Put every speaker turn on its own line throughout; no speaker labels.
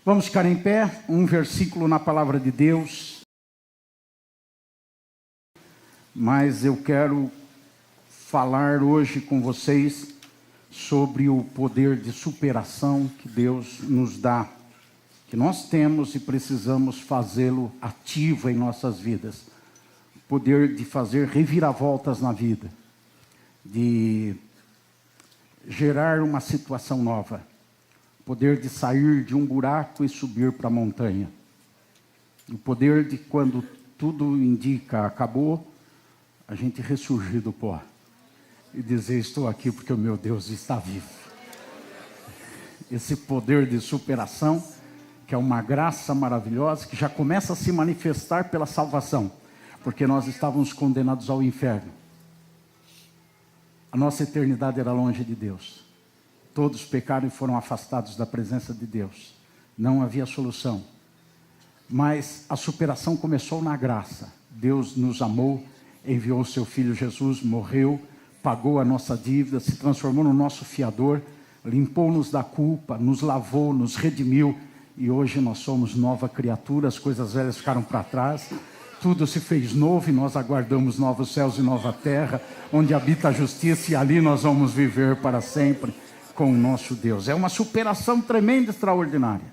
Vamos ficar em pé, um versículo na palavra de Deus. Mas eu quero falar hoje com vocês sobre o poder de superação que Deus nos dá, que nós temos e precisamos fazê-lo ativo em nossas vidas. O poder de fazer reviravoltas na vida, de gerar uma situação nova. Poder de sair de um buraco e subir para a montanha. O poder de, quando tudo indica acabou, a gente ressurgir do pó e dizer: estou aqui porque o meu Deus está vivo. Esse poder de superação, que é uma graça maravilhosa, que já começa a se manifestar pela salvação, porque nós estávamos condenados ao inferno. A nossa eternidade era longe de Deus. Todos pecaram e foram afastados da presença de Deus. Não havia solução. Mas a superação começou na graça. Deus nos amou, enviou o seu Filho Jesus, morreu, pagou a nossa dívida, se transformou no nosso fiador, limpou-nos da culpa, nos lavou, nos redimiu. E hoje nós somos nova criatura, as coisas velhas ficaram para trás. Tudo se fez novo e nós aguardamos novos céus e nova terra, onde habita a justiça, e ali nós vamos viver para sempre com o nosso Deus. É uma superação tremenda, extraordinária.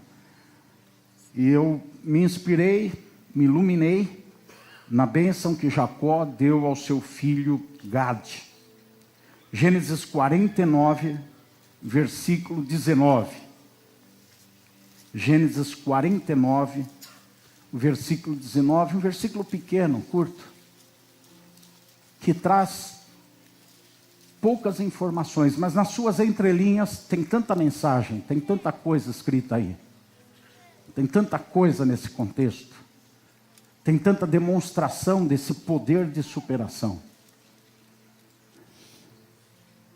E eu me inspirei, me iluminei na bênção que Jacó deu ao seu filho Gade. Gênesis 49, versículo 19. Gênesis 49, versículo 19, um versículo pequeno, curto, que traz poucas informações, mas nas suas entrelinhas tem tanta mensagem, tem tanta coisa escrita aí, tem tanta coisa nesse contexto, tem tanta demonstração desse poder de superação.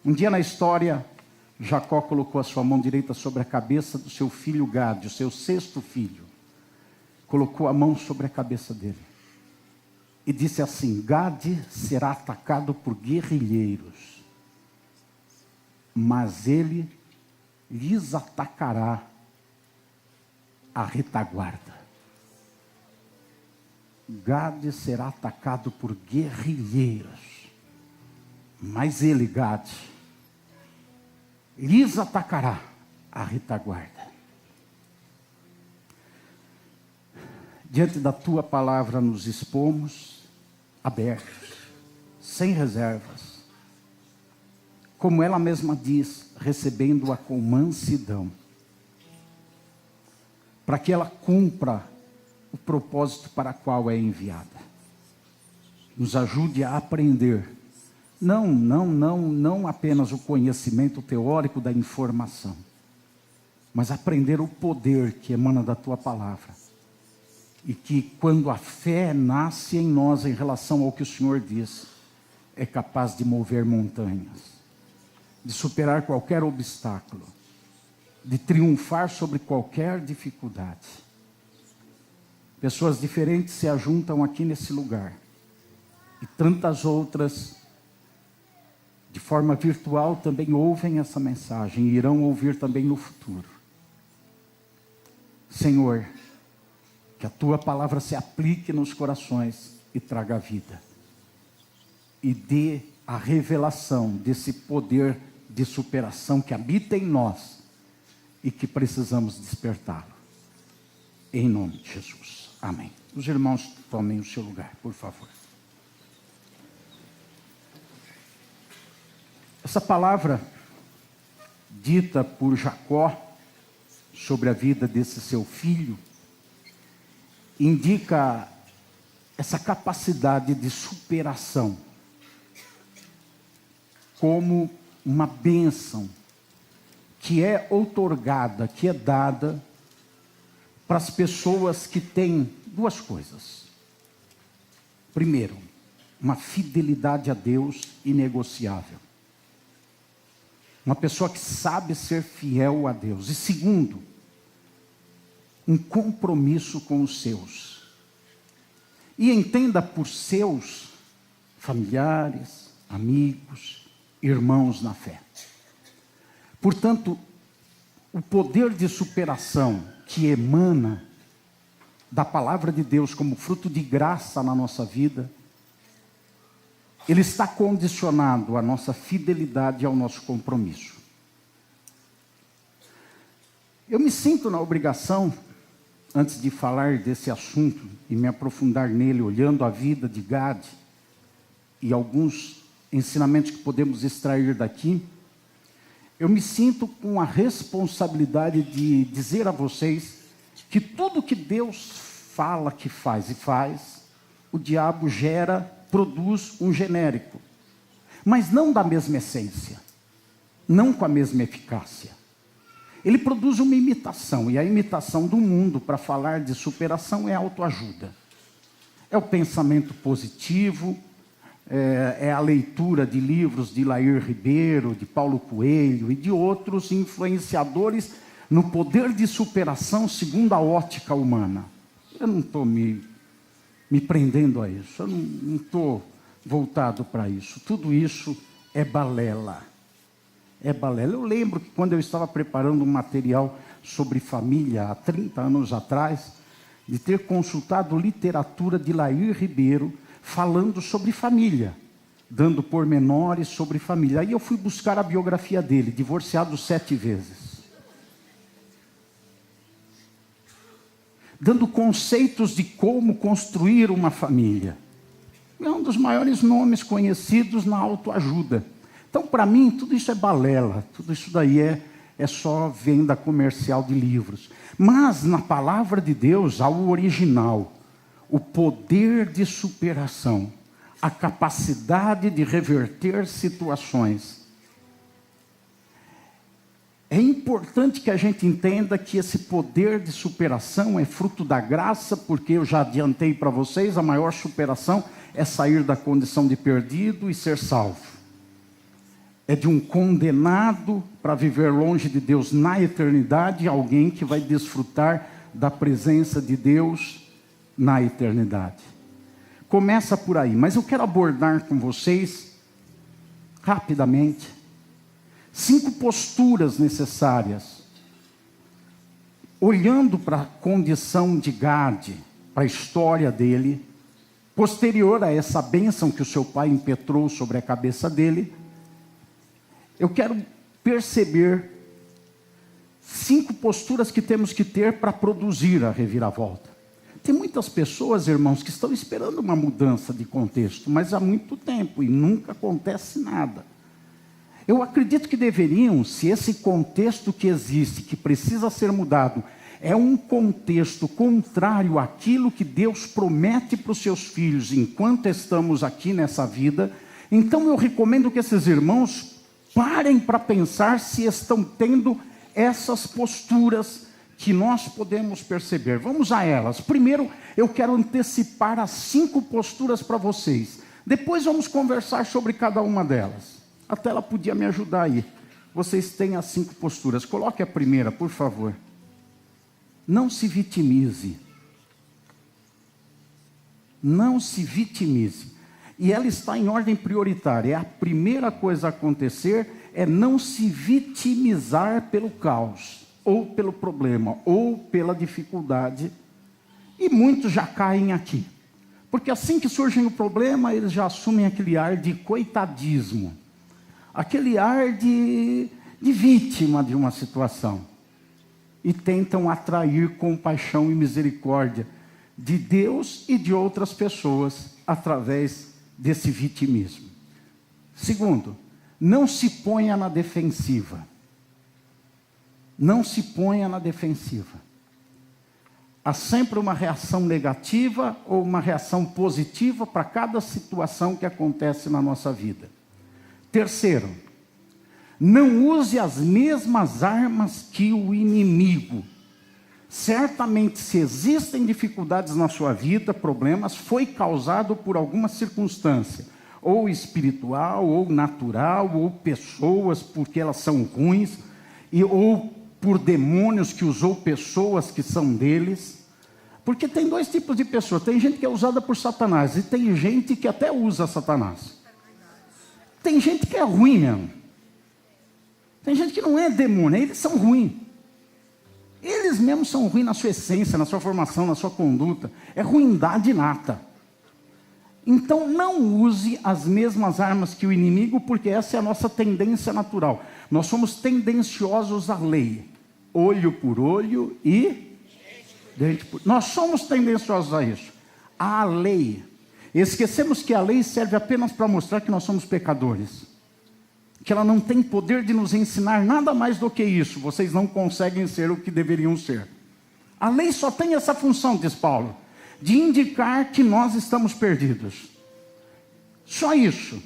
Um dia na história, Jacó colocou a sua mão direita sobre a cabeça do seu filho Gade, o seu sexto filho. Colocou a mão sobre a cabeça dele e disse assim: Gade será atacado por guerrilheiros, mas ele lhes atacará a retaguarda. Gade será atacado por guerrilheiros, mas ele, Gade, lhes atacará a retaguarda. Diante da tua palavra nos expomos, abertos, sem reservas, como ela mesma diz, recebendo-a com mansidão, para que ela cumpra o propósito para o qual é enviada. Nos ajude a aprender, não apenas o conhecimento teórico da informação, mas aprender o poder que emana da tua palavra. E que quando a fé nasce em nós em relação ao que o Senhor diz, é capaz de mover montanhas, de superar qualquer obstáculo, de triunfar sobre qualquer dificuldade. Pessoas diferentes se ajuntam aqui nesse lugar, e tantas outras, de forma virtual, também ouvem essa mensagem, e irão ouvir também no futuro. Senhor, que a tua palavra se aplique nos corações e traga vida, e dê a revelação desse poder de superação que habita em nós e que precisamos despertá-lo. Em nome de Jesus. Amém. Os irmãos tomem o seu lugar, por favor. Essa palavra dita por Jacó sobre a vida desse seu filho indica essa capacidade de superação como uma bênção que é outorgada, que é dada para as pessoas que têm duas coisas. Primeiro, uma fidelidade a Deus inegociável. Uma pessoa que sabe ser fiel a Deus. E segundo, um compromisso com os seus. E entenda por seus familiares, amigos, irmãos na fé. Portanto, o poder de superação que emana da palavra de Deus como fruto de graça na nossa vida, ele está condicionado à nossa fidelidade e ao nosso compromisso. Eu me sinto na obrigação, antes de falar desse assunto e me aprofundar nele, olhando a vida de Gade e alguns ensinamentos que podemos extrair daqui, eu me sinto com a responsabilidade de dizer a vocês que tudo que Deus fala que faz e faz, o diabo produz um genérico, mas não da mesma essência, não com a mesma eficácia. Ele produz uma imitação, e a imitação do mundo para falar de superação é autoajuda. É o pensamento positivo, é a leitura de livros de Lair Ribeiro, de Paulo Coelho e de outros influenciadores no poder de superação segundo a ótica humana. Eu não estou me prendendo a isso, eu não estou voltado para isso. Tudo isso é balela. É balela. Eu lembro que quando eu estava preparando um material sobre família, há 30 anos atrás, de ter consultado literatura de Lair Ribeiro, falando sobre família, dando pormenores sobre família. Aí eu fui buscar a biografia dele, divorciado 7 vezes. Dando conceitos de como construir uma família. É um dos maiores nomes conhecidos na autoajuda. Então, para mim, tudo isso é balela, tudo isso daí é só venda comercial de livros. Mas, na palavra de Deus, há o original, o poder de superação, a capacidade de reverter situações. É importante que a gente entenda que esse poder de superação é fruto da graça, porque eu já adiantei para vocês, a maior superação é sair da condição de perdido e ser salvo. É de um condenado para viver longe de Deus na eternidade, alguém que vai desfrutar da presença de Deus na eternidade. Começa por aí, mas eu quero abordar com vocês, rapidamente, 5 posturas necessárias, olhando para a condição de Gade, para a história dele, posterior a essa bênção que o seu pai impetrou sobre a cabeça dele. Eu quero perceber 5 posturas que temos que ter para produzir a reviravolta. Tem muitas pessoas, irmãos, que estão esperando uma mudança de contexto, mas há muito tempo e nunca acontece nada. Eu acredito que deveriam, se esse contexto que existe, que precisa ser mudado, é um contexto contrário àquilo que Deus promete para os seus filhos enquanto estamos aqui nessa vida, então eu recomendo que esses irmãos parem para pensar se estão tendo essas posturas que nós podemos perceber. Vamos a elas. Primeiro, eu quero antecipar as 5 posturas para vocês. Depois vamos conversar sobre cada uma delas. A tela podia me ajudar aí. Vocês têm as 5 posturas. Coloque a primeira, por favor. Não se vitimize. Não se vitimize. E ela está em ordem prioritária. A primeira coisa a acontecer é não se vitimizar pelo caos, ou pelo problema, ou pela dificuldade. E muitos já caem aqui. Porque assim que surge o problema, eles já assumem aquele ar de coitadismo. Aquele ar de vítima de uma situação. E tentam atrair compaixão e misericórdia de Deus e de outras pessoas através desse vitimismo. Segundo, não se ponha na defensiva. Não se ponha na defensiva. Há sempre uma reação negativa ou uma reação positiva para cada situação que acontece na nossa vida. Terceiro, não use as mesmas armas que o inimigo. Certamente, se existem dificuldades na sua vida, problemas, foi causado por alguma circunstância, ou espiritual, ou natural, ou pessoas, porque elas são ruins, ou por demônios que usou pessoas que são deles. Porque tem 2 tipos de pessoas. Tem gente que é usada por Satanás, e tem gente que até usa Satanás. Tem gente que é ruim mesmo. Tem gente que não é demônio, eles são ruins. Eles mesmos são ruins na sua essência, na sua formação, na sua conduta. É ruindade inata. Então não use as mesmas armas que o inimigo, porque essa é a nossa tendência natural. Nós somos tendenciosos à lei. Olho por olho e dente por... Nós somos tendenciosos a isso. À lei. Esquecemos que a lei serve apenas para mostrar que nós somos pecadores. Que ela não tem poder de nos ensinar nada mais do que isso. Vocês não conseguem ser o que deveriam ser. A lei só tem essa função, diz Paulo, de indicar que nós estamos perdidos. Só isso.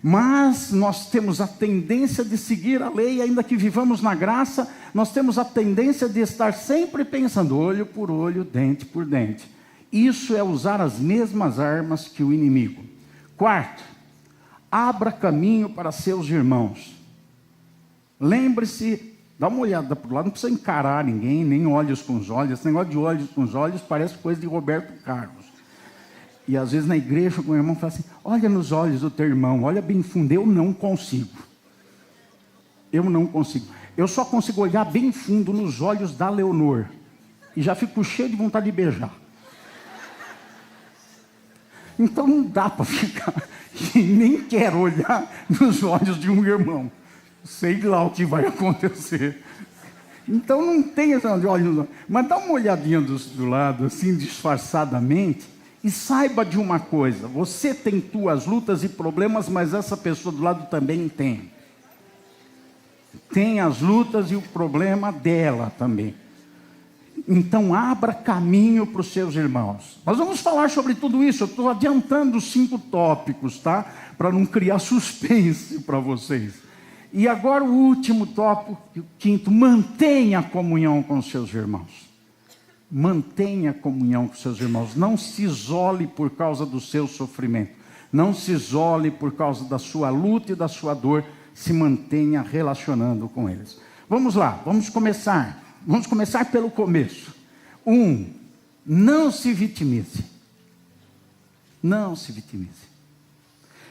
Mas nós temos a tendência de seguir a lei, ainda que vivamos na graça, nós temos a tendência de estar sempre pensando, olho por olho, dente por dente. Isso é usar as mesmas armas que o inimigo. Quarto, abra caminho para seus irmãos. Lembre-se, dá uma olhada para o lado, não precisa encarar ninguém, nem olhos com os olhos. Esse negócio de olhos com os olhos parece coisa de Roberto Carlos. E às vezes na igreja o irmão fala assim, olha nos olhos do teu irmão, olha bem fundo. Eu não consigo. Eu não consigo. Eu só consigo olhar bem fundo nos olhos da Leonor. E já fico cheio de vontade de beijar. Então não dá para ficar... E nem quero olhar nos olhos de um irmão. Sei lá o que vai acontecer. Então não tem essa de olhos nos olhos. Mas dá uma olhadinha do lado, assim, disfarçadamente, e saiba de uma coisa. Você tem tuas lutas e problemas, mas essa pessoa do lado também tem. Tem as lutas e o problema dela também. Então abra caminho para os seus irmãos. Nós vamos falar sobre tudo isso. Eu estou adiantando 5 tópicos, tá? Para não criar suspense para vocês. E agora o último tópico, o quinto, mantenha a comunhão com os seus irmãos. Mantenha a comunhão com os seus irmãos. Não se isole por causa do seu sofrimento. Não se isole por causa da sua luta e da sua dor. Se mantenha relacionando com eles. Vamos lá, vamos começar. Vamos começar pelo começo. 1. Não se vitimize. Não se vitimize.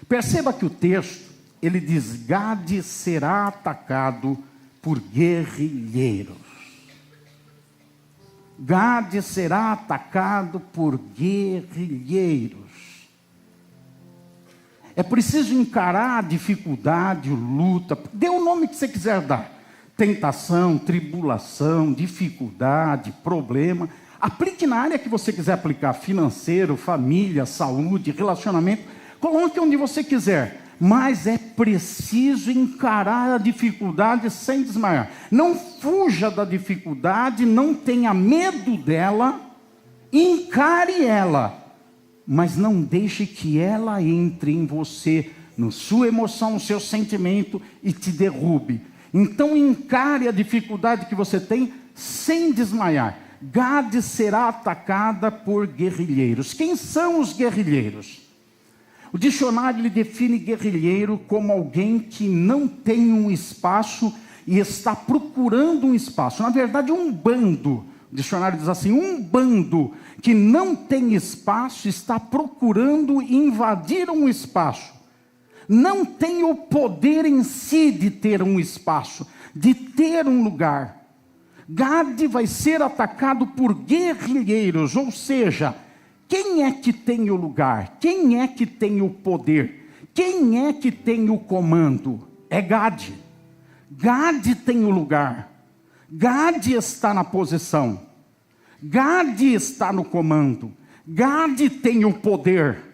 Perceba que o texto, ele diz, Gade será atacado por guerrilheiros. Gade será atacado por guerrilheiros. É preciso encarar a dificuldade, luta, dê o nome que você quiser dar. Tentação, tribulação, dificuldade, problema. Aplique na área que você quiser aplicar, financeiro, família, saúde, relacionamento. Coloque onde você quiser. Mas é preciso encarar a dificuldade sem desmaiar. Não fuja da dificuldade, não tenha medo dela, encare ela. Mas não deixe que ela entre em você, na sua emoção, no seu sentimento e te derrube. Então encare a dificuldade que você tem sem desmaiar. Gade será atacada por guerrilheiros. Quem são os guerrilheiros? O dicionário ele define guerrilheiro como alguém que não tem um espaço e está procurando um espaço. Na verdade, um bando. O dicionário diz assim, um bando que não tem espaço está procurando invadir um espaço. Não tem o poder em si de ter um espaço, de ter um lugar. Gade vai ser atacado por guerrilheiros, ou seja, quem é que tem o lugar? Quem é que tem o poder? Quem é que tem o comando? É Gade. Gade tem o lugar. Gade está na posição. Gade está no comando. Gade tem o poder.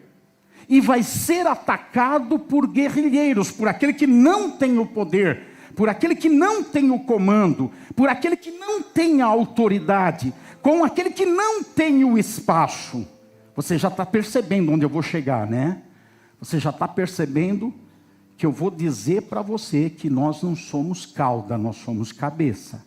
E vai ser atacado por guerrilheiros, por aquele que não tem o poder, por aquele que não tem o comando, por aquele que não tem a autoridade, com aquele que não tem o espaço. Você já está percebendo onde eu vou chegar, né? Você já está percebendo que eu vou dizer para você que nós não somos cauda, nós somos cabeça.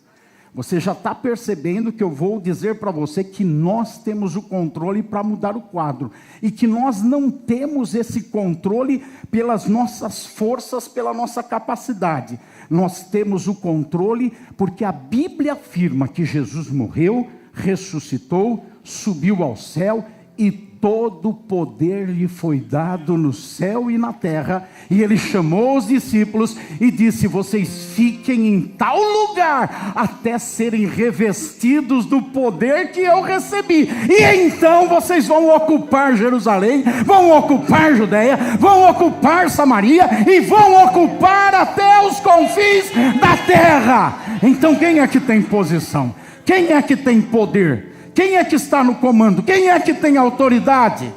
Você já está percebendo que eu vou dizer para você que nós temos o controle para mudar o quadro. E que nós não temos esse controle pelas nossas forças, pela nossa capacidade. Nós temos o controle porque a Bíblia afirma que Jesus morreu, ressuscitou, subiu ao céu e todo poder lhe foi dado no céu e na terra. E ele chamou os discípulos e disse: vocês fiquem em tal lugar até serem revestidos do poder que eu recebi. E então vocês vão ocupar Jerusalém, vão ocupar Judeia, vão ocupar Samaria e vão ocupar até os confins da terra. Então quem é que tem posição? Quem é que tem poder? Quem é que está no comando? Quem é que tem autoridade?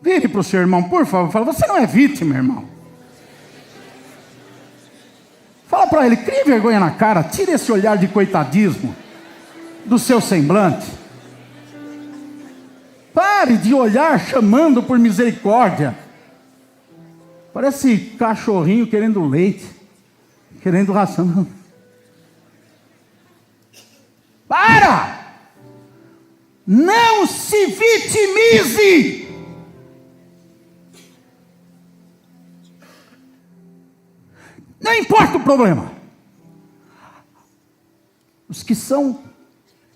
Vire para o seu irmão, por favor, fala: você não é vítima, irmão. Fala para ele: crie vergonha na cara, tire esse olhar de coitadismo do seu semblante. Pare de olhar chamando por misericórdia. Parece cachorrinho querendo leite, querendo ração. Para! Não se vitimize. Não importa o problema. Os que são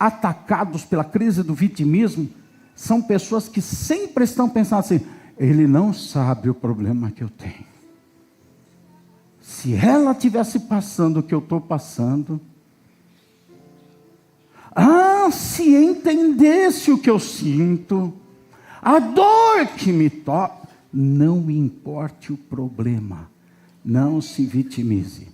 atacados pela crise do vitimismo são pessoas que sempre estão pensando assim: ele não sabe o problema que eu tenho. Se ela estivesse passando o que eu estou passando, se entendesse o que eu sinto, a dor que me toca. Não importe o problema, não se vitimize.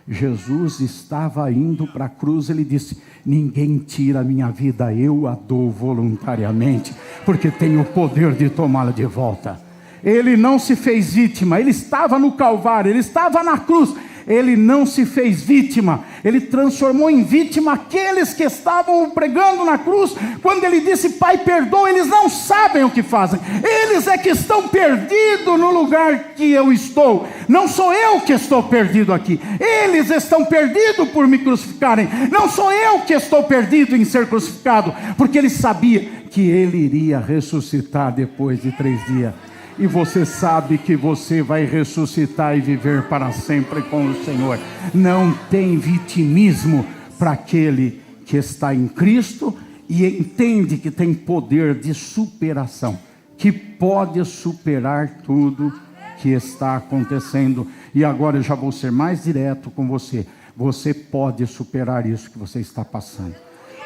Jesus estava indo para a cruz, ele disse: ninguém tira a minha vida, eu a dou voluntariamente, porque tenho o poder de tomá-la de volta. Ele não se fez vítima, ele estava no Calvário, ele estava na cruz. Ele não se fez vítima, ele transformou em vítima aqueles que estavam pregando na cruz. Quando ele disse: Pai, perdoa, eles não sabem o que fazem. Eles é que estão perdidos no lugar que eu estou. Não sou eu que estou perdido aqui. Eles estão perdidos por me crucificarem. Não sou eu que estou perdido em ser crucificado, porque ele sabia que ele iria ressuscitar depois de 3 dias. E você sabe que você vai ressuscitar e viver para sempre com o Senhor. Não tem vitimismo para aquele que está em Cristo e entende que tem poder de superação, que pode superar tudo que está acontecendo. E agora eu já vou ser mais direto com você. Você pode superar isso que você está passando.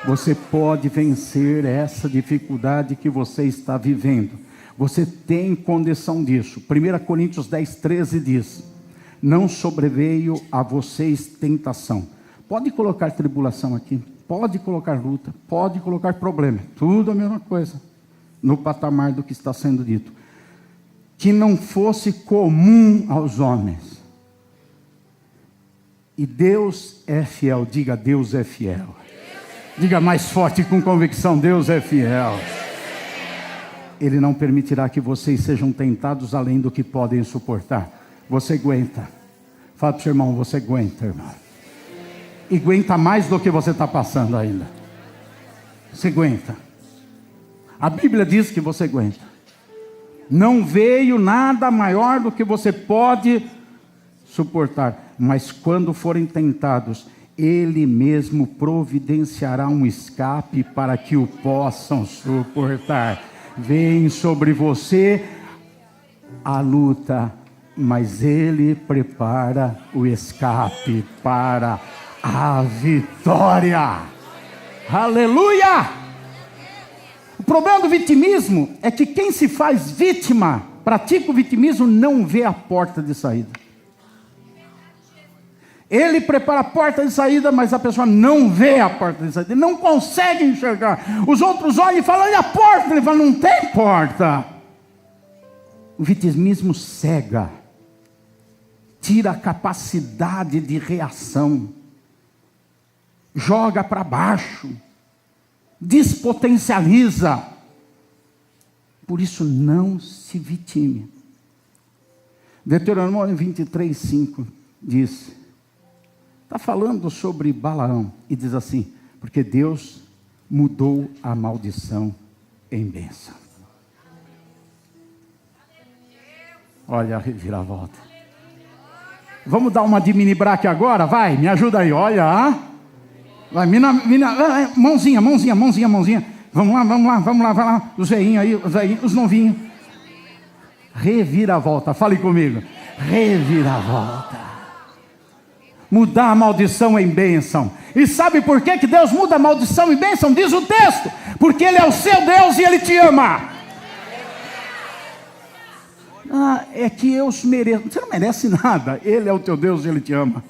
Você pode vencer essa dificuldade que você está vivendo. Você tem condição disso. 1 Coríntios 10:13 diz: não sobreveio a vocês tentação. Pode colocar tribulação aqui, pode colocar luta, pode colocar problema, tudo a mesma coisa, no patamar do que está sendo dito. Que não fosse comum aos homens. E Deus é fiel. Diga: Deus é fiel. Diga mais forte com convicção: Deus é fiel. Ele não permitirá que vocês sejam tentados além do que podem suportar. Você aguenta. Fala para o seu irmão: você aguenta, irmão. E aguenta mais do que você está passando ainda. Você aguenta. A Bíblia diz que você aguenta. Não veio nada maior do que você pode suportar. Mas quando forem tentados, Ele mesmo providenciará um escape para que o possam suportar. Vem sobre você a luta, mas Ele prepara o escape para a vitória. Aleluia! O problema do vitimismo é que quem se faz vítima, pratica o vitimismo, não vê a porta de saída. Ele prepara a porta de saída, mas a pessoa não vê a porta de saída, não consegue enxergar. Os outros olham e falam: olha a porta. Ele fala: não tem porta. O vitimismo cega, tira a capacidade de reação, joga para baixo, despotencializa. Por isso, não se vitime. Deuteronômio 23:5 diz... Está falando sobre Balaão e diz assim: porque Deus mudou a maldição em bênção. Olha a reviravolta. Vamos dar uma de mini braque agora? Vai, me ajuda aí, olha. Vai, mãozinha. Vamos lá, vai lá. Os veinhos aí, os novinhos. Reviravolta, fale comigo. Reviravolta. Mudar a maldição em bênção. E sabe por que Deus muda a maldição em bênção? Diz o texto: porque Ele é o seu Deus e Ele te ama. É que eu mereço. Você não merece nada. Ele é o teu Deus e Ele te ama.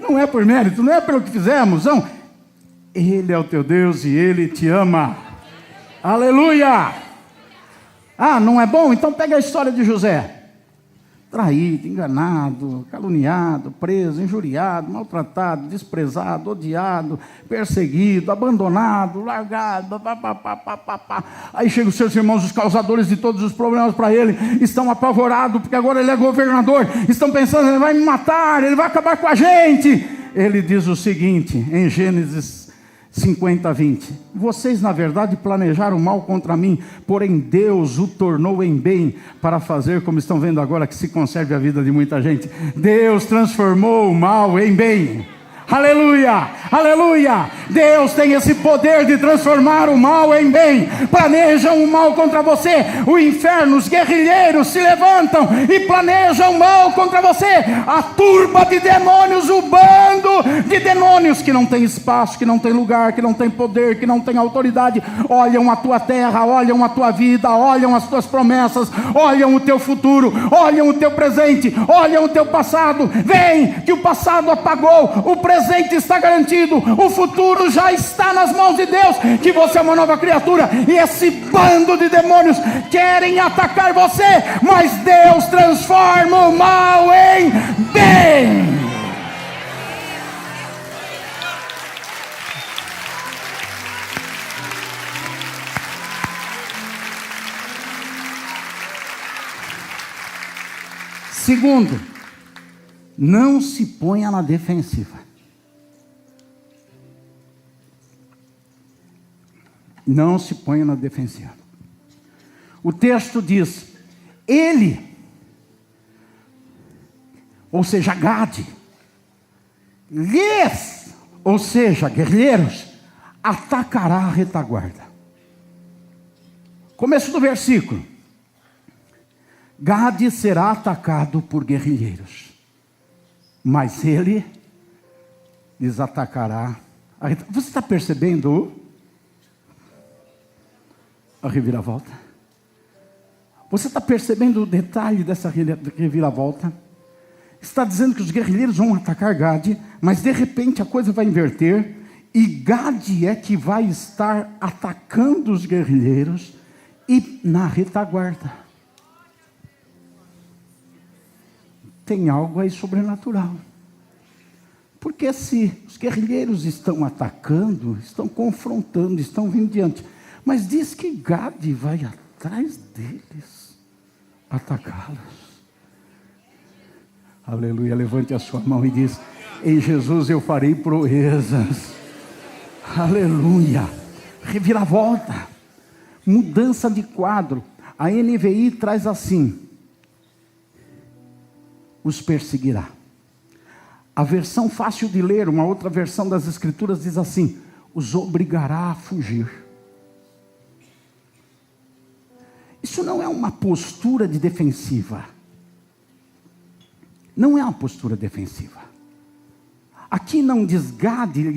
Não é por mérito, não é pelo que fizemos, não. Ele é o teu Deus e Ele te ama. Aleluia! Não é bom? Então pega a história de José. Traído, enganado, caluniado, preso, injuriado, maltratado, desprezado, odiado, perseguido, abandonado, largado, Aí chegam os seus irmãos, os causadores de todos os problemas para ele, estão apavorados, porque agora ele é governador, estão pensando, ele vai me matar, ele vai acabar com a gente. Ele diz o seguinte, em Gênesis 50:20: vocês na verdade planejaram mal contra mim, porém Deus o tornou em bem, para fazer, como estão vendo agora, que se conserve a vida de muita gente. Deus transformou o mal em bem. Aleluia, aleluia. Deus tem esse poder de transformar o mal em bem. Planejam o mal contra você, o inferno, os guerrilheiros se levantam e planejam mal contra você. A turba de demônios, o bando de demônios que não tem espaço, que não tem lugar, que não tem poder, que não tem autoridade, olham a tua terra, olham a tua vida, olham as tuas promessas, olham o teu futuro, olham o teu presente, olham o teu passado. Vem, que o passado apagou, o presente está garantido, o futuro já está nas mãos de Deus, que você é uma nova criatura, e esse bando de demônios querem atacar você, mas Deus transforma o mal em bem. Segundo, não se ponha na defensiva. Não se ponha na defensiva. O texto diz: ele, ou seja, Gade, lhes, ou seja, guerreiros, atacará a retaguarda. Começo do versículo: Gade será atacado por guerrilheiros, mas ele lhes atacará a retaguarda. Você está percebendo a reviravolta? Você está percebendo o detalhe dessa reviravolta? Está dizendo que os guerrilheiros vão atacar Gade, mas de repente a coisa vai inverter, e Gade é que vai estar atacando os guerrilheiros e na retaguarda. Tem algo aí sobrenatural. Porque se os guerrilheiros estão atacando, estão confrontando, estão vindo diante, mas diz que Gade vai atrás deles, atacá-los. Aleluia, levante a sua mão e diz: em Jesus eu farei proezas. Aleluia, reviravolta, mudança de quadro. A NVI traz assim: os perseguirá. A versão fácil de ler, uma outra versão das Escrituras diz assim: os obrigará a fugir. Isso não é uma postura de defensiva. Não é uma postura defensiva. Aqui não diz Gade,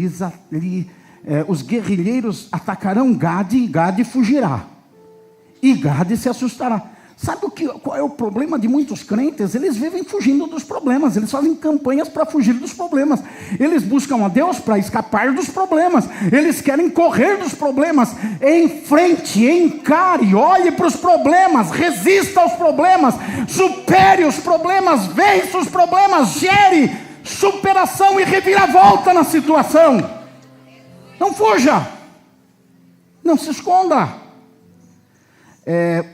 os guerrilheiros atacarão Gade e Gade fugirá. E Gade se assustará. Sabe qual é o problema de muitos crentes? Eles vivem fugindo dos problemas. Eles fazem campanhas para fugir dos problemas. Eles buscam a Deus para escapar dos problemas. Eles querem correr dos problemas. Enfrente, encare, olhe para os problemas, resista aos problemas, supere os problemas, vença os problemas, gere superação e reviravolta na situação. Não fuja, não se esconda.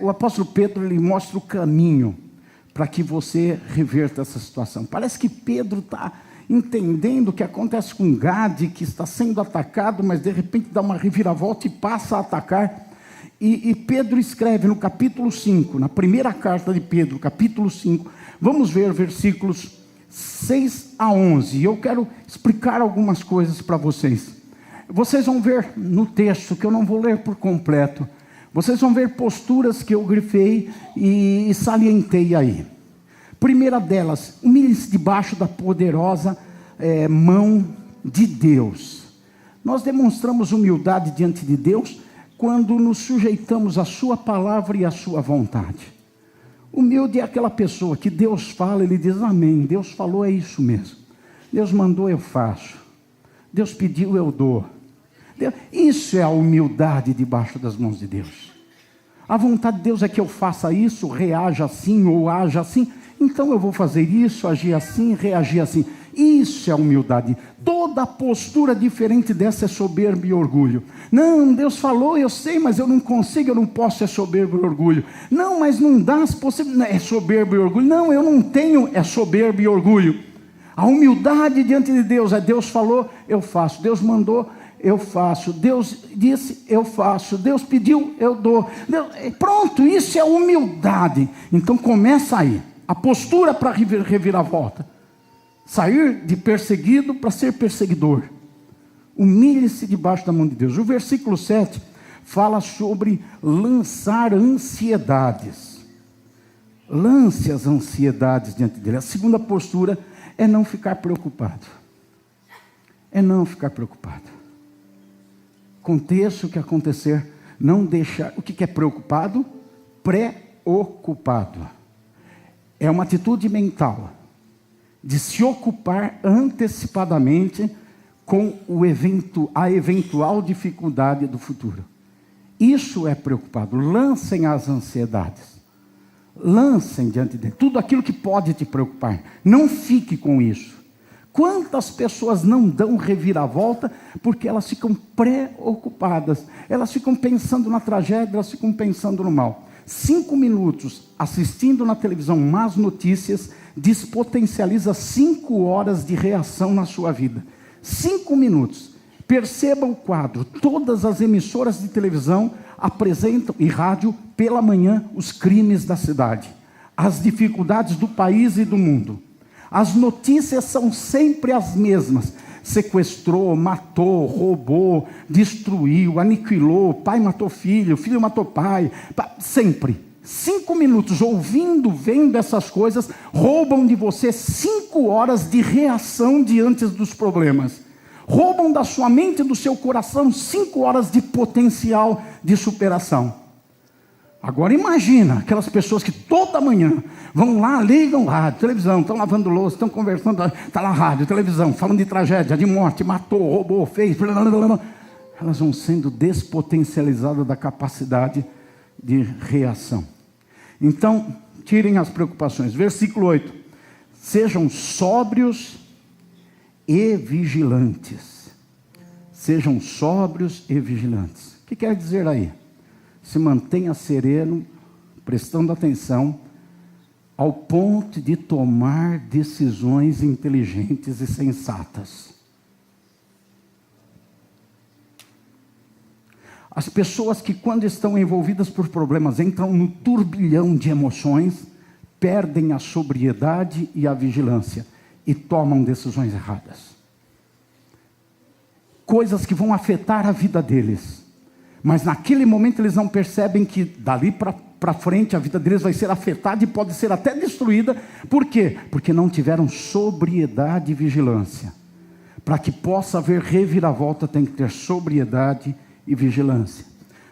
O apóstolo Pedro, ele mostra o caminho para que você reverta essa situação. Parece que Pedro está entendendo o que acontece com Gade, que está sendo atacado, mas de repente dá uma reviravolta e passa a atacar. E Pedro escreve no capítulo 5, na primeira carta de Pedro, capítulo 5, vamos ver versículos 6 a 11. E eu quero explicar algumas coisas para vocês. vocês vão ver no texto, que eu não vou ler por completo, vocês vão ver posturas que eu grifei e salientei aí. Primeira delas, humilhe-se debaixo da poderosa mão de Deus. Nós demonstramos humildade diante de Deus quando nos sujeitamos à sua palavra e à sua vontade. Humilde é aquela pessoa que Deus fala, ele diz amém. Deus falou, é isso mesmo. Deus mandou, eu faço. Deus pediu, eu dou. Isso é a humildade debaixo das mãos de Deus. A vontade de Deus é que eu faça isso, reaja assim ou haja assim. Então eu vou fazer isso, agir assim, reagir assim. Isso é humildade. Toda postura diferente dessa é soberba e orgulho. Não, Deus falou, eu sei, mas eu não consigo, eu não posso, é soberba e orgulho. Não, mas não dá, é soberba e orgulho. Não, eu não tenho, é soberba e orgulho. A humildade diante de Deus é Deus falou, eu faço. Deus mandou, eu faço. Deus disse, eu faço. Deus pediu, eu dou. Pronto, isso é humildade. Então começa aí. A postura para reviravolta. Sair de perseguido para ser perseguidor. Humilhe-se debaixo da mão de Deus. O versículo 7 fala sobre lançar ansiedades. Lance as ansiedades diante dele. A segunda postura é não ficar preocupado. É não ficar preocupado. Aconteça o que acontecer, não deixar. O que é preocupado? Preocupado. É uma atitude mental de se ocupar antecipadamente com a eventual dificuldade do futuro. Isso é preocupado. Lancem as ansiedades. Lancem diante de tudo aquilo que pode te preocupar. Não fique com isso. Quantas pessoas não dão reviravolta porque elas ficam preocupadas. Elas ficam pensando na tragédia, elas ficam pensando no mal. 5 minutos assistindo na televisão más notícias despotencializa 5 horas de reação na sua vida. 5 minutos. Perceba o quadro. Todas as emissoras de televisão apresentam, e rádio, pela manhã, os crimes da cidade. As dificuldades do país e do mundo. As notícias são sempre as mesmas. Sequestrou, matou, roubou, destruiu, aniquilou, pai matou filho, filho matou pai. Sempre. 5 minutos ouvindo, vendo essas coisas, roubam de você 5 horas de reação diante dos problemas. Roubam da sua mente e do seu coração 5 horas de potencial de superação. Agora imagina aquelas pessoas que toda manhã vão lá, ligam rádio, televisão, estão lavando louça, estão conversando, está lá rádio, televisão, falando de tragédia, de morte, matou, roubou, fez, elas vão sendo despotencializadas da capacidade de reação. Então, tirem as preocupações. Versículo 8. Sejam sóbrios e vigilantes. Sejam sóbrios e vigilantes. O que quer dizer aí? Se mantenha sereno, prestando atenção, ao ponto de tomar decisões inteligentes e sensatas. As pessoas que, quando estão envolvidas por problemas, entram no turbilhão de emoções, perdem a sobriedade e a vigilância e tomam decisões erradas. Coisas que vão afetar a vida deles. Mas naquele momento eles não percebem que dali para frente a vida deles vai ser afetada e pode ser até destruída. Por quê? Porque não tiveram sobriedade e vigilância. Para que possa haver reviravolta, tem que ter sobriedade e vigilância.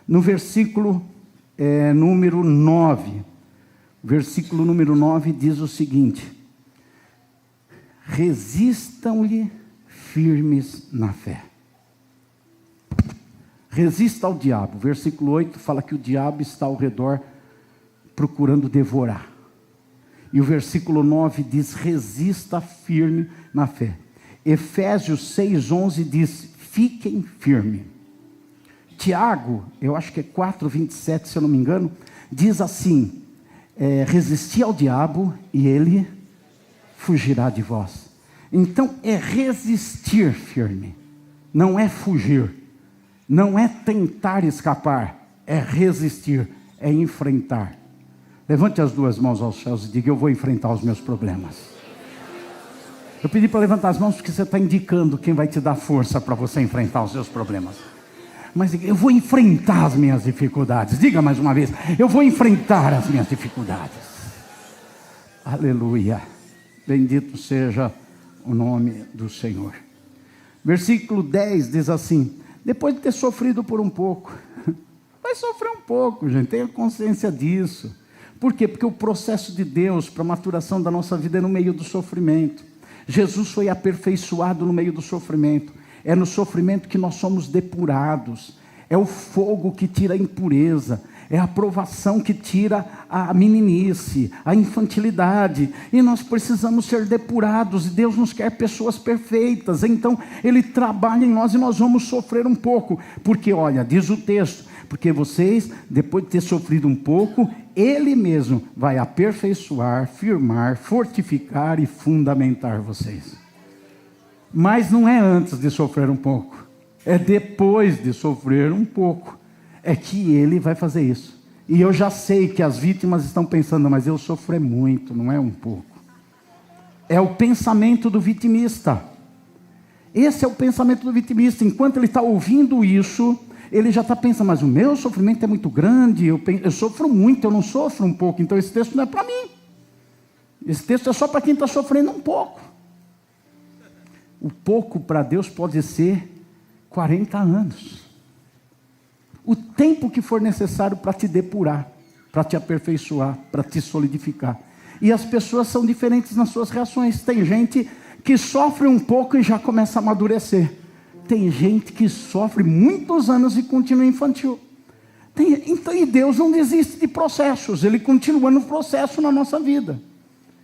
No versículo número 9, versículo número 9 diz o seguinte: resistam-lhe firmes na fé. Resista ao diabo. Versículo 8 fala que o diabo está ao redor procurando devorar. E o versículo 9 diz: resista firme na fé. Efésios 6:11 diz: fiquem firmes. Tiago, eu acho que é 4:27, se eu não me engano, diz assim: resisti ao diabo e ele fugirá de vós. Então é resistir firme, não é fugir, não é tentar escapar, é resistir, é enfrentar. Levante as 2 mãos aos céus e diga: eu vou enfrentar os meus problemas. Eu pedi para levantar as mãos porque você está indicando quem vai te dar força para você enfrentar os seus problemas. Mas eu vou enfrentar as minhas dificuldades. Diga mais uma vez: eu vou enfrentar as minhas dificuldades. Aleluia. Bendito seja o nome do Senhor. Versículo 10 diz assim: depois de ter sofrido por um pouco, vai sofrer um pouco, gente, tenha consciência disso. Por quê? Porque o processo de Deus para a maturação da nossa vida é no meio do sofrimento. Jesus foi aperfeiçoado no meio do sofrimento. É no sofrimento que nós somos depurados. É o fogo que tira a impureza. É a provação que tira a meninice, a infantilidade. E nós precisamos ser depurados. E Deus nos quer pessoas perfeitas. Então Ele trabalha em nós e nós vamos sofrer um pouco. Porque olha, diz o texto: porque vocês, depois de ter sofrido um pouco, Ele mesmo vai aperfeiçoar, firmar, fortificar e fundamentar vocês. Mas não é antes de sofrer um pouco, é depois de sofrer um pouco, é que Ele vai fazer isso. E eu já sei que as vítimas estão pensando: mas eu sofri muito, não é um pouco. É o pensamento do vitimista. Esse é o pensamento do vitimista. Enquanto ele está ouvindo isso, ele já está pensando: mas o meu sofrimento é muito grande, eu sofro muito, eu não sofro um pouco, então esse texto não é para mim. Esse texto é só para quem está sofrendo um pouco. O pouco para Deus pode ser 40 anos. O tempo que for necessário para te depurar, para te aperfeiçoar, para te solidificar. E as pessoas são diferentes nas suas reações. Tem gente que sofre um pouco e já começa a amadurecer. Tem gente que sofre muitos anos e continua infantil. Então, e Deus não desiste de processos. Ele continua no processo na nossa vida.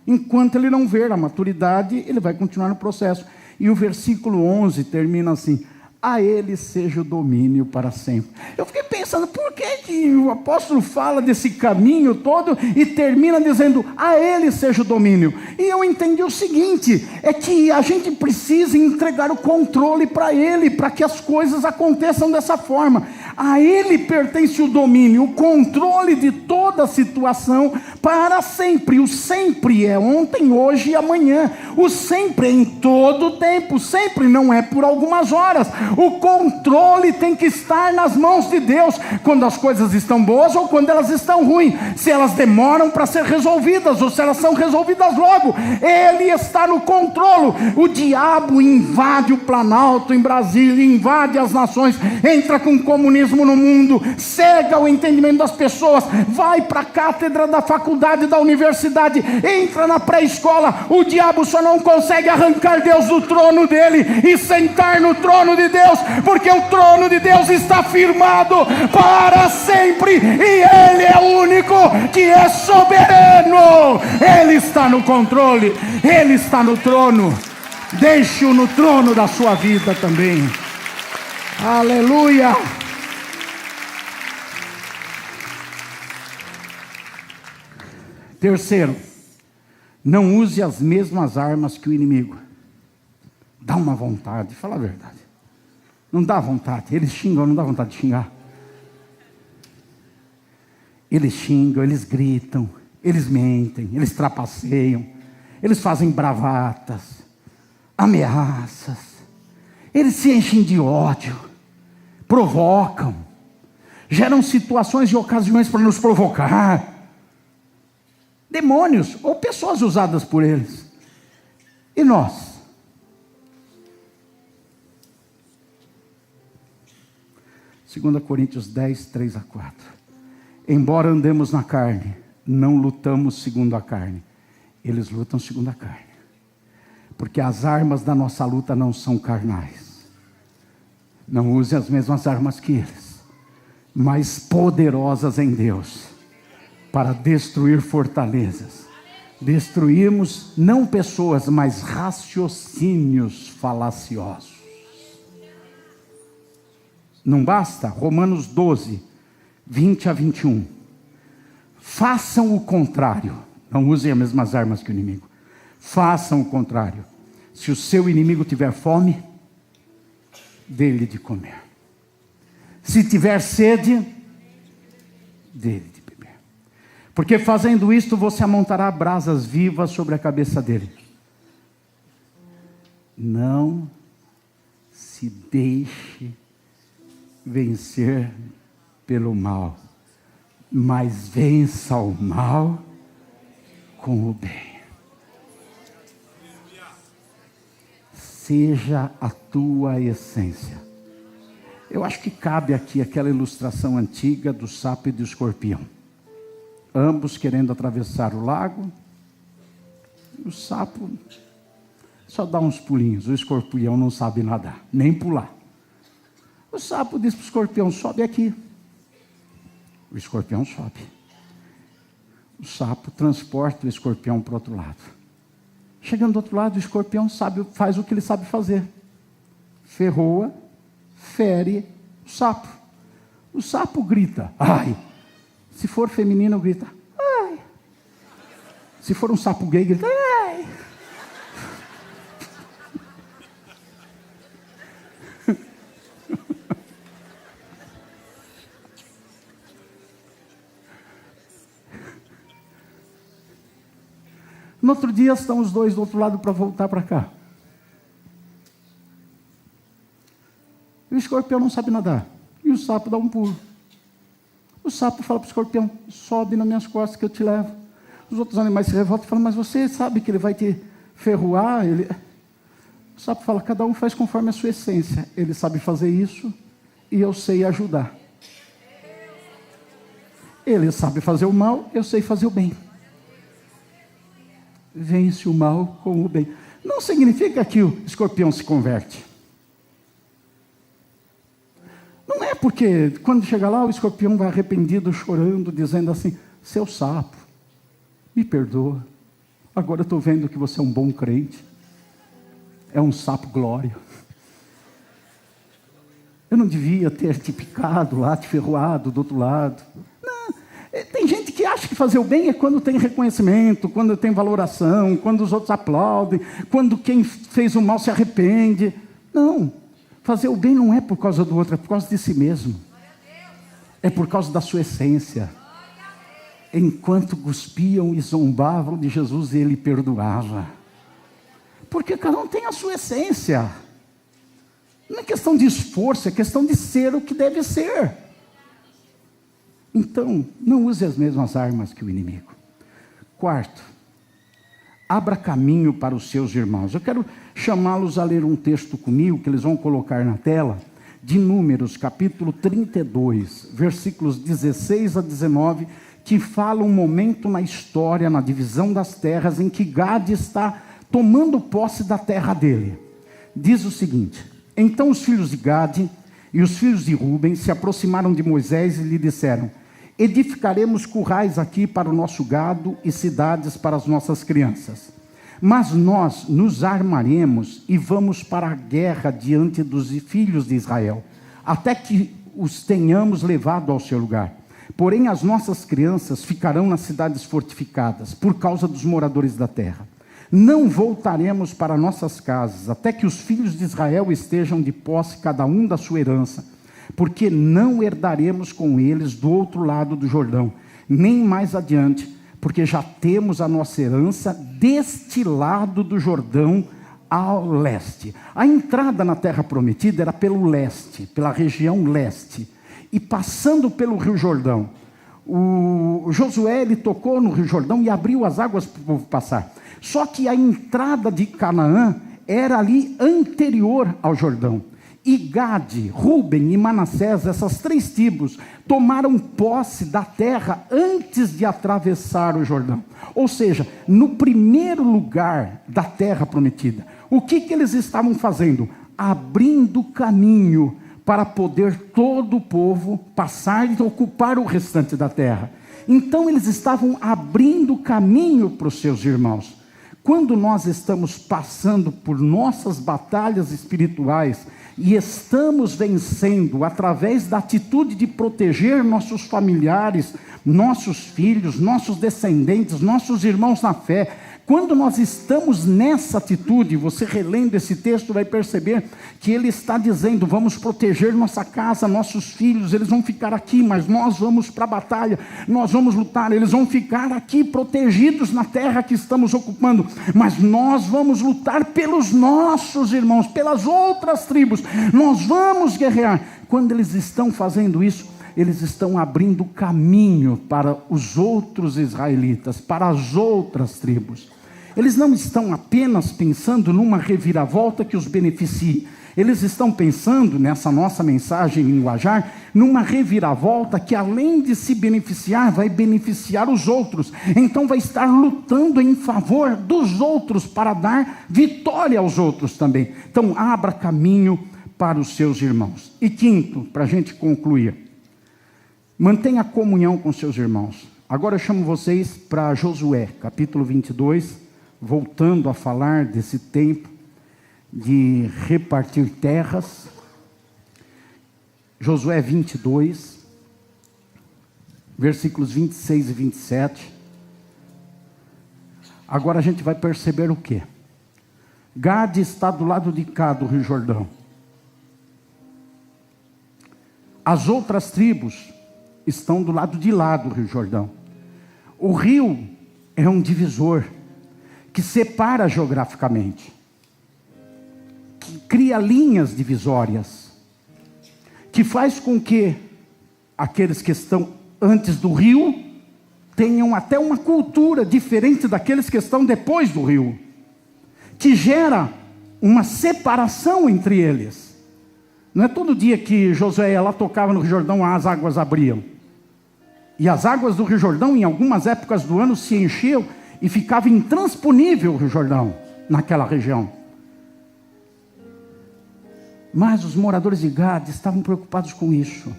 Enquanto Ele não ver a maturidade, Ele vai continuar no processo. E o versículo 11 termina assim: a Ele seja o domínio para sempre. Eu fiquei pensando, por que o apóstolo fala desse caminho todo e termina dizendo: a Ele seja o domínio? E eu entendi o seguinte: é que a gente precisa entregar o controle para Ele, para que as coisas aconteçam dessa forma. A Ele pertence o domínio, o controle de toda a situação para sempre. O sempre é ontem, hoje e amanhã. O sempre é em todo o tempo. Sempre não é por algumas horas. O controle tem que estar nas mãos de Deus, quando as coisas estão boas ou quando elas estão ruins, se elas demoram para ser resolvidas ou se elas são resolvidas logo. Ele está no controle. O diabo invade o Planalto em Brasília, invade as nações, entra com comunismo no mundo, cega o entendimento das pessoas, vai para a cátedra da faculdade, da universidade, entra na pré-escola. O diabo só não consegue arrancar Deus do trono dele e sentar no trono de Deus, porque o trono de Deus está firmado para sempre, e Ele é o único que é soberano. Ele está no controle, Ele está no trono. Deixe-o no trono da sua vida também. Aleluia. Terceiro, não use as mesmas armas que o inimigo. Dá uma vontade, fala a verdade. Não dá vontade. Eles xingam, não dá vontade de xingar. Eles xingam, eles gritam, eles mentem, eles trapaceiam, eles fazem bravatas, ameaças, eles se enchem de ódio, provocam, geram situações e ocasiões para nos provocar. Demônios ou pessoas usadas por eles. E nós? Segunda Coríntios 10, 3 a 4. Embora andemos na carne, não lutamos segundo a carne. Eles lutam segundo a carne. Porque as armas da nossa luta não são carnais. Não use as mesmas armas que eles, mas poderosas em Deus, para destruir fortalezas. Destruímos não pessoas, mas raciocínios falaciosos. Não basta? Romanos 12, 20 a 21. Façam o contrário. Não usem as mesmas armas que o inimigo. Façam o contrário. Se o seu inimigo tiver fome, dê-lhe de comer. Se tiver sede, dê-lhe de beber. Porque fazendo isto, você amontará brasas vivas sobre a cabeça dele. Não se deixe vencer pelo mal, mas vença o mal com o bem. Seja a tua essência. Eu acho que cabe aqui aquela ilustração antiga do sapo e do escorpião. Ambos querendo atravessar o lago. O sapo só dá uns pulinhos. O escorpião não sabe nadar, nem pular. O sapo diz para o escorpião: sobe aqui. O escorpião sobe. O sapo transporta o escorpião para o outro lado. Chegando do outro lado, o escorpião faz o que ele sabe fazer. Ferroa, fere o sapo. O sapo grita: ai. Se for feminino, grita: ai. Se for um sapo gay, grita: ai. No outro dia estão os dois do outro lado para voltar para cá. E o escorpião não sabe nadar. E o sapo dá um pulo. O sapo fala para o escorpião: sobe nas minhas costas que eu te levo. Os outros animais se revoltam e falam: mas você sabe que ele vai te ferroar? O sapo fala: cada um faz conforme a sua essência. Ele sabe fazer isso e eu sei ajudar. Ele sabe fazer o mal, eu sei fazer o bem. Vence o mal com o bem. Não significa que o escorpião se converte. Não é porque quando chega lá o escorpião vai arrependido, chorando, dizendo assim: seu sapo, me perdoa. Agora eu estou vendo que você é um bom crente. É um sapo glória. Eu não devia ter te picado lá, te ferroado do outro lado. Não. Tem gente que acha que fazer o bem é quando tem reconhecimento, quando tem valoração, quando os outros aplaudem, quando quem fez o mal se arrepende. Não, fazer o bem não é por causa do outro, é por causa de si mesmo. É por causa da sua essência. Enquanto cuspiam e zombavam de Jesus, ele perdoava. Porque cada um tem a sua essência. Não é questão de esforço, é questão de ser o que deve ser. Então, não use as mesmas armas que o inimigo. Quarto, abra caminho para os seus irmãos. Eu quero chamá-los a ler um texto comigo, que eles vão colocar na tela, de Números, capítulo 32, versículos 16 a 19, que fala um momento na história, na divisão das terras, em que Gade está tomando posse da terra dele. Diz o seguinte: então os filhos de Gade e os filhos de Ruben se aproximaram de Moisés e lhe disseram: edificaremos currais aqui para o nosso gado e cidades para as nossas crianças. Mas nós nos armaremos e vamos para a guerra diante dos filhos de Israel, até que os tenhamos levado ao seu lugar. Porém, as nossas crianças ficarão nas cidades fortificadas, por causa dos moradores da terra. Não voltaremos para nossas casas, até que os filhos de Israel estejam de posse, cada um da sua herança, porque não herdaremos com eles do outro lado do Jordão, nem mais adiante, porque já temos a nossa herança deste lado do Jordão ao leste. A entrada na terra prometida era pelo leste, pela região leste, e passando pelo Rio Jordão. O Josué, ele tocou no Rio Jordão e abriu as águas para o povo passar. Só que a entrada de Canaã era ali anterior ao Jordão. E Gade, Ruben e Manassés, essas três tribos, tomaram posse da terra antes de atravessar o Jordão. Ou seja, no primeiro lugar da terra prometida. O que eles estavam fazendo? Abrindo caminho para poder todo o povo passar e ocupar o restante da terra. Então eles estavam abrindo caminho para os seus irmãos. Quando nós estamos passando por nossas batalhas espirituais e estamos vencendo através da atitude de proteger nossos familiares, nossos filhos, nossos descendentes, nossos irmãos na fé, Quando nós estamos nessa atitude, você relendo esse texto vai perceber que ele está dizendo: vamos proteger nossa casa, nossos filhos, eles vão ficar aqui, mas nós vamos para a batalha, nós vamos lutar, eles vão ficar aqui protegidos na terra que estamos ocupando, mas nós vamos lutar pelos nossos irmãos, pelas outras tribos, nós vamos guerrear. Quando eles estão fazendo isso, eles estão abrindo caminho para os outros israelitas, para as outras tribos. Eles não estão apenas pensando numa reviravolta que os beneficie. Eles estão pensando, nessa nossa mensagem linguajar, numa reviravolta que, além de se beneficiar, vai beneficiar os outros. Então vai estar lutando em favor dos outros, para dar vitória aos outros também. Então abra caminho para os seus irmãos. E quinto, para a gente concluir, mantenha comunhão com seus irmãos. Agora eu chamo vocês para Josué, capítulo 22, voltando a falar desse tempo de repartir terras. Josué 22, versículos 26 e 27. Agora a gente vai perceber o quê? Gade está do lado de cá do Rio Jordão. As outras tribos estão do lado de lá do Rio Jordão. O rio é um divisor que separa geograficamente, que cria linhas divisórias, que faz com que aqueles que estão antes do rio tenham até uma cultura diferente daqueles que estão depois do rio, que gera uma separação entre eles. Não é todo dia que Josué ia lá, tocava no Rio Jordão, as águas abriam. E as águas do Rio Jordão, em algumas épocas do ano, se enchiam e ficava intransponível o Rio Jordão, naquela região. Mas os moradores de Gade estavam preocupados com isso.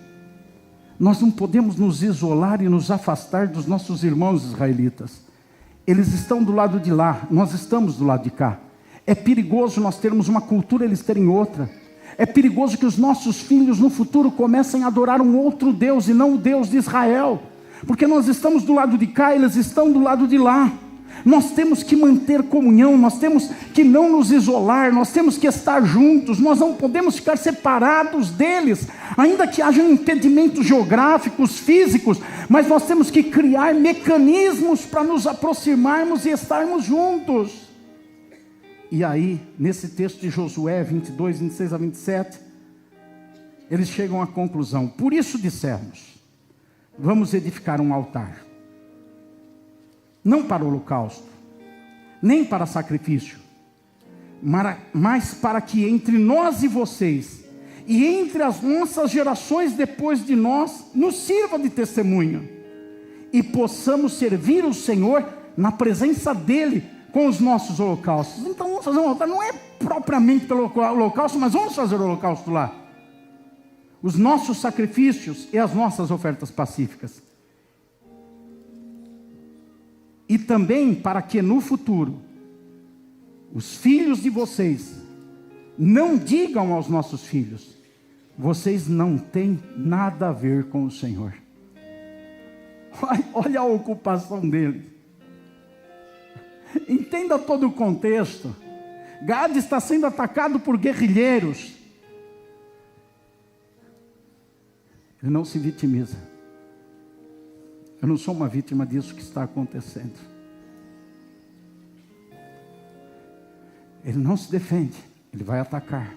Nós não podemos nos isolar e nos afastar dos nossos irmãos israelitas. Eles estão do lado de lá, nós estamos do lado de cá. É perigoso nós termos uma cultura, eles terem outra. É perigoso que os nossos filhos no futuro comecem a adorar um outro Deus e não o Deus de Israel. Porque nós estamos do lado de cá, eles estão do lado de lá. Nós temos que manter comunhão, nós temos que não nos isolar, nós temos que estar juntos, nós não podemos ficar separados deles, ainda que haja impedimentos geográficos, físicos, mas nós temos que criar mecanismos para nos aproximarmos e estarmos juntos. E aí, nesse texto de Josué 22, 26 a 27, eles chegam à conclusão: por isso dissemos, vamos edificar um altar, não para holocausto, nem para sacrifício, mas para que entre nós e vocês, e entre as nossas gerações depois de nós, nos sirva de testemunho, e possamos servir o Senhor na presença dEle, com os nossos holocaustos. Então vamos fazer um altar, não é propriamente pelo holocausto, mas vamos fazer o holocausto lá. Os nossos sacrifícios e as nossas ofertas pacíficas. E também para que no futuro, os filhos de vocês não digam aos nossos filhos: vocês não têm nada a ver com o Senhor. Olha a ocupação deles. Entenda todo o contexto. Gade está sendo atacado por guerrilheiros. Ele não se vitimiza. Eu não sou uma vítima disso que está acontecendo. Ele não se defende, ele vai atacar.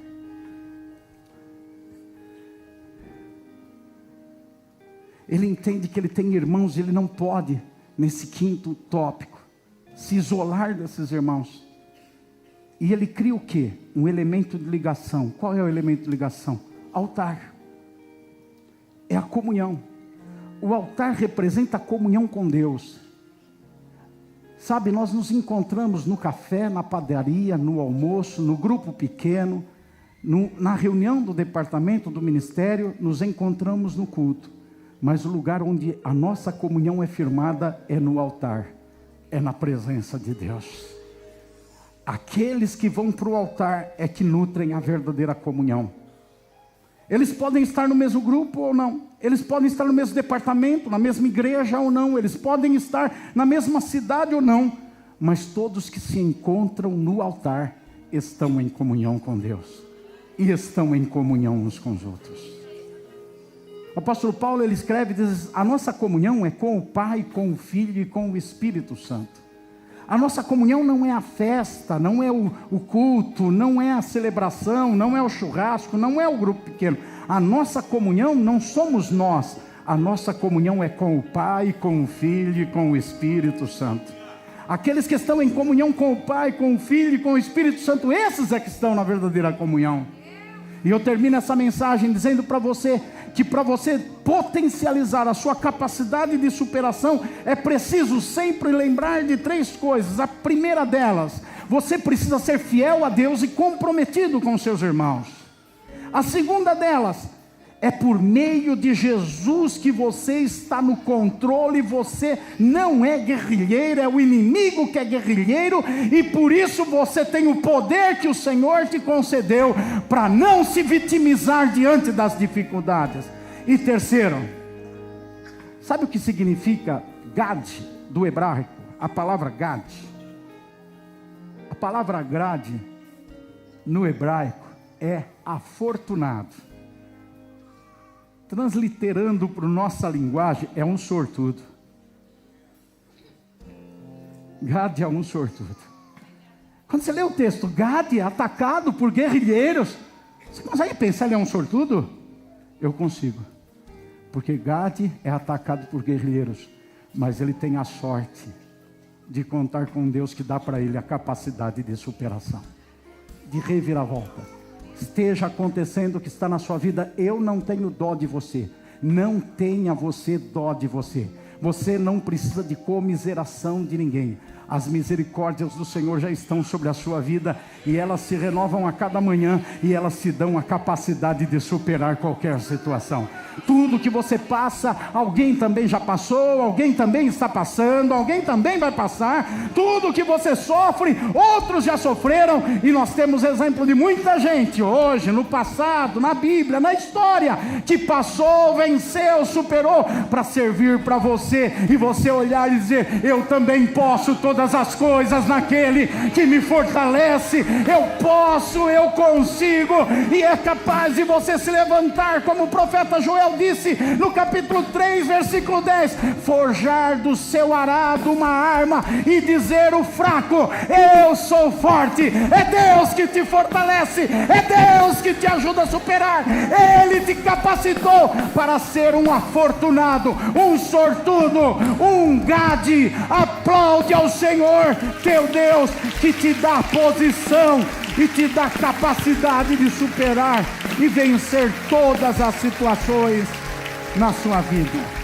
Ele entende que ele tem irmãos e ele não pode, nesse quinto tópico, se isolar desses irmãos. E ele cria o quê? Um elemento de ligação. Qual é o elemento de ligação? Altar. É a comunhão. O altar representa a comunhão com Deus. Sabe, nós nos encontramos no café, na padaria, no almoço, no grupo pequeno, na reunião do departamento, do ministério, nos encontramos no culto. Mas o lugar onde a nossa comunhão é firmada é no altar. É na presença de Deus. Aqueles que vão para o altar é que nutrem a verdadeira comunhão. Eles podem estar no mesmo grupo ou não. Eles podem estar no mesmo departamento, na mesma igreja ou não. Eles podem estar na mesma cidade ou não. mas todos que se encontram no altar estão em comunhão com Deus e estão em comunhão uns com os outros. O apóstolo Paulo, ele escreve, diz: a nossa comunhão é com o Pai, com o Filho e com o Espírito Santo. A nossa comunhão não é a festa, não é o culto, não é a celebração, não é o churrasco, não é o grupo pequeno. A nossa comunhão não somos nós, a nossa comunhão é com o Pai, com o Filho e com o Espírito Santo. Aqueles que estão em comunhão com o Pai, com o Filho e com o Espírito Santo, esses é que estão na verdadeira comunhão. E eu termino essa mensagem dizendo para você que para você potencializar a sua capacidade de superação, é preciso sempre lembrar de 3 coisas. A primeira delas, você precisa ser fiel a Deus e comprometido com seus irmãos. A segunda delas, é por meio de Jesus que você está no controle. Você não é guerrilheiro, é o inimigo que é guerrilheiro, e por isso você tem o poder que o Senhor te concedeu para não se vitimizar diante das dificuldades. E terceiro, sabe o que significa Gad do hebraico? A palavra Gad. A palavra Gad no hebraico é afortunado. Transliterando para a nossa linguagem, é um sortudo. Gad é um sortudo. Quando você lê o texto, Gad é atacado por guerrilheiros, você consegue pensar ele é um sortudo? Eu consigo. Porque Gad é atacado por guerrilheiros, mas ele tem a sorte de contar com Deus que dá para ele a capacidade de superação, de reviravolta. Esteja acontecendo o que está na sua vida, eu não tenho dó de você. Não tenha você dó de você. Você não precisa de comiseração de ninguém. As misericórdias do Senhor já estão sobre a sua vida, e elas se renovam a cada manhã, e elas te dão a capacidade de superar qualquer situação. Tudo que você passa, alguém também já passou, alguém também está passando, alguém também vai passar. Tudo que você sofre, outros já sofreram, e nós temos exemplo de muita gente hoje, no passado, na Bíblia, na história, que passou, venceu, superou, para servir para você, e você olhar e dizer: eu também posso todas as coisas naquele que me fortalece. Eu posso, eu consigo, e é capaz de você se levantar, como o profeta Joel disse no capítulo 3, versículo 10, forjar do seu arado uma arma e dizer o fraco: eu sou forte. É Deus que te fortalece, é Deus que te ajuda a superar. Ele te capacitou para ser um afortunado, um sortudo, um Gad. Aplaude ao Senhor teu Deus, que te dá posição e te dá capacidade de superar e vencer todas as situações na sua vida.